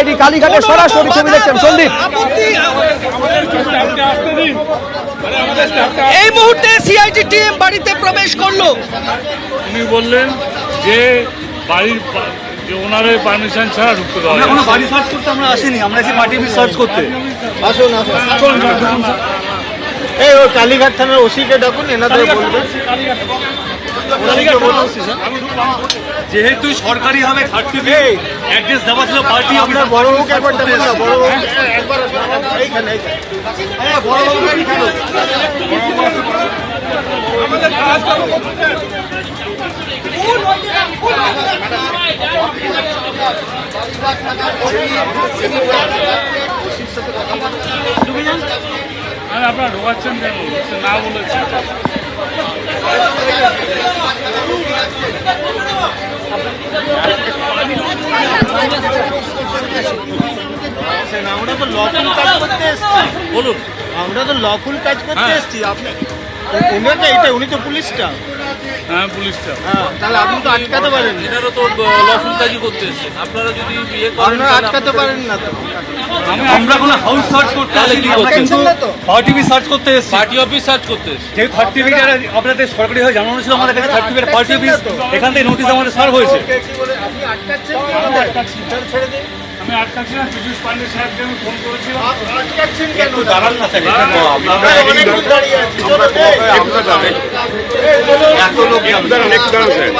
CID কালীঘাটে সরাসরি ছবি দেখছেন সন্দীপ। এই মুহূর্তে সিআইডি টিম বাড়িতে প্রবেশ করলো। উনি বললেন যে বাড়ির ওনারের পারমিশন ছাড়া ঢুকতে দেওয়া যাবে না। বাড়ি সার্চ করতে আমরা আসিনি, আমরা এসে পার্টি অফিস সার্চ করতে। আসুন এই ও কালীঘাট থানার ওসিকে ডাকুন, এনাদের বলবেন। যেহেতু সরকারি হবে অ্যাড্রেস দেওয়া ছিল পার্টি আপনার বড় মুখে একবার ডাকুন না, বড় একবার এইখানে বড় আর আপনারা ঢোকাচ্ছেন কেন? না বলেছে আমরা তো লফুল কাজ করতে এসেছি। বলুন। আমরা তো লফুল কাজ করতে এসেছি। আপনি উনি তো পুলিশটা। হ্যাঁ পুলিশটা। হ্যাঁ, তাহলে আপনি তো আটকাতে পারেন। এনারা তো লফুল কাজই করতে এসেছেন, আপনারা যদি বিয়ে করেন আপনারা আটকাতে পারেন না তো। আমরা কোনো হাউস সার্চ করতে তাহলে কি করছেন? পার্টি অফিস সার্চ করতে এসেছি। পার্টি অফিস সার্চ করতে এসেছেন। যে সার্টিফিকেট আপনাদের সরকারি হয়ে জানানো ছিল আমাদের কাছে সার্টিফিকেট পার্টি অফিস, এখান থেকে নোটিশ আমাদের সার্ভ হয়েছে। আপনি আটকাচ্ছেন কেন? ছেড়ে দিন। আমি আটকাচ্ছি না, পীযূষ পান্ডে সাহেবকে আমি ফোন করেছিলাম। আটকাচ্ছেন কেন? দাঁড়ান না স্যার, অনেক দূর দাঁড়িয়ে আছি। চলো, এত লোক আপনারা অনেক দাঁড়ান স্যার।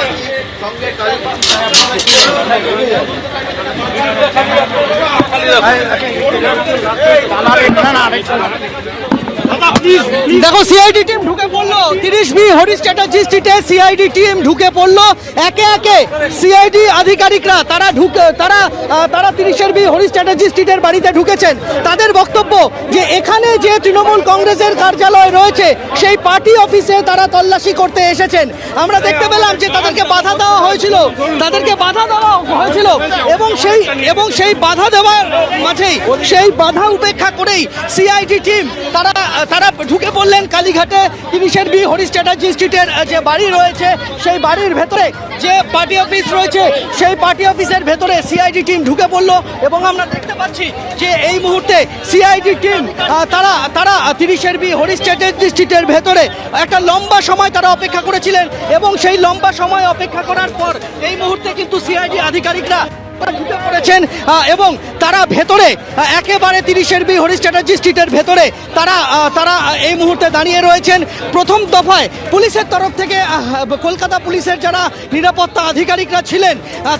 দেখো সিআইডি টিম ঢুকে পড়লো 30B হরিশ চ্যাটার্জি স্ট্রিটে। সিআইডি টিম ঢুকে পড়লো একে একে। সিআইডি আধিকারিকরা তারা 30B হরিশ চ্যাটার্জি স্ট্রিটের বাড়িতে ঢুকেছেন। তাদের বক্তব্য যে এখানে যে তৃণমূল কংগ্রেসের কার্যালয় রয়েছে সেই পার্টি অফিসে তারা তল্লাশি করতে এসেছেন। আমরা দেখতে পেলাম যে তাদেরকে বাধা দেওয়া হয়েছিল, এবং সেই বাধা দেওয়ার মাঝেই সেই বাধা উপেক্ষা করেই সিআইডি টিম তারা ঢুকে পড়লেন কালীঘাটে 30B হরিশ চ্যাটার্জি স্ট্রিটের যে বাড়ি রয়েছে সেই বাড়ির ভেতরে যে পার্টি অফিস রয়েছে সেই পার্টি অফিসের ভেতরে সিআইডি টিম ঢুকে পড়লো। এবং আমরা দেখতে পাচ্ছি যে এই মুহূর্তে সিআইডি টিম তারা 30B হরিশ চ্যাটার্জি স্ট্রিটের ভেতরে একটা লম্বা সময় তারা অপেক্ষা করেছিলেন এবং সেই লম্বা সময় অপেক্ষা করার পর এই মুহূর্তে কিন্তু সিআইডি আধিকারিকরা ঢুকে পড়েছেন এবং তারা ভেতরে একেবারে 30B হরিশ চ্যাটার্জি স্ট্রিটের ভেতরে তারা এই মুহূর্তে দাঁড়িয়ে রয়েছেন। প্রথম দফায় পুলিশের তরফ থেকে কলকাতা পুলিশের যারা নিরাপত্তা আধিকারিকরা ছিলেন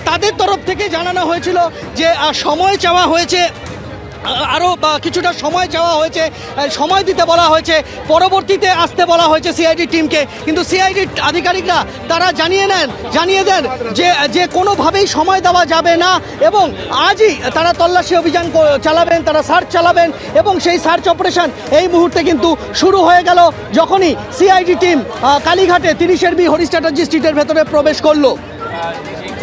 তাদের তরফ থেকে জানানো হয়েছিল যে সময় চাওয়া হয়েছে, আরও কিছুটা সময় চাওয়া হয়েছে, সময় দিতে বলা হয়েছে, পরবর্তীতে আসতে বলা হয়েছে সিআইডি টিমকে। কিন্তু সিআইডি আধিকারিকরা তারা জানিয়ে দেন যে কোনোভাবেই সময় দেওয়া যাবে না এবং আজই তারা তল্লাশি অভিযান চালাবেন, তারা সার্চ চালাবেন এবং সেই সার্চ অপারেশন এই মুহূর্তে কিন্তু শুরু হয়ে গেল যখনই সিআইডি টিম কালীঘাটে 30B হরিশ চ্যাটার্জি স্ট্রিটের ভেতরে প্রবেশ করলো।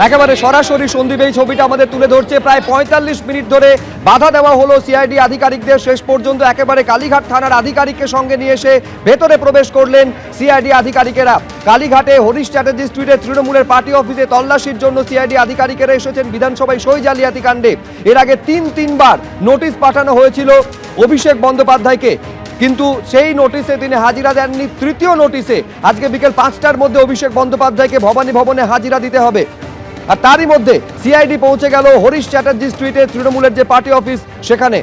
একেবারে সরাসরি সন্দীপ এই ছবিটা আমাদের তুলে ধরছে। প্রায় 45 মিনিট ধরে বাধা দেওয়া হলো সিআইডি আধিকারিকদের। শেষ পর্যন্ত একেবারে কালীঘাট থানার আধিকারিককে সঙ্গে নিয়ে এসে ভেতরে প্রবেশ করলেন সিআইডি আধিকারিকেরা। কালীঘাটে হরিশ চ্যাটার্জি স্ট্রিটে তৃণমূলের পার্টি অফিসে তল্লাশির জন্য সিআইডি আধিকারিকেরা এসেছেন বিধানসভায় সই জালিয়াতি কাণ্ডে। এর আগে তিনবার নোটিশ পাঠানো হয়েছিল অভিষেক বন্দ্যোপাধ্যায়কে, কিন্তু সেই নোটিশে তিনি হাজিরা দেননি। তৃতীয় নোটিশে আজকে বিকেল 5টার মধ্যে অভিষেক বন্দ্যোপাধ্যায়কে ভবানী ভবনে হাজিরা দিতে হবে। আর তারই মধ্যে সিআইডি পৌঁছে গেল হরিশ চ্যাটার্জি স্ট্রিটে তৃণমূলের যে পার্টি অফিস সেখানে।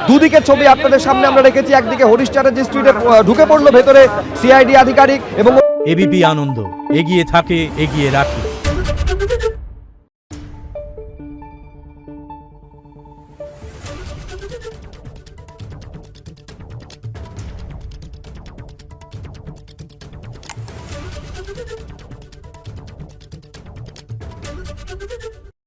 দুদিকের ছবি আপনাদের সামনে আমরা রেখেছি। একদিকে হরিশ চ্যাটার্জি স্ট্রিটে ঢুকে পড়লো ভেতরে সিআইডি আধিকারিক এবং এবিপি আনন্দ এগিয়ে থাকে, এগিয়ে রাখে।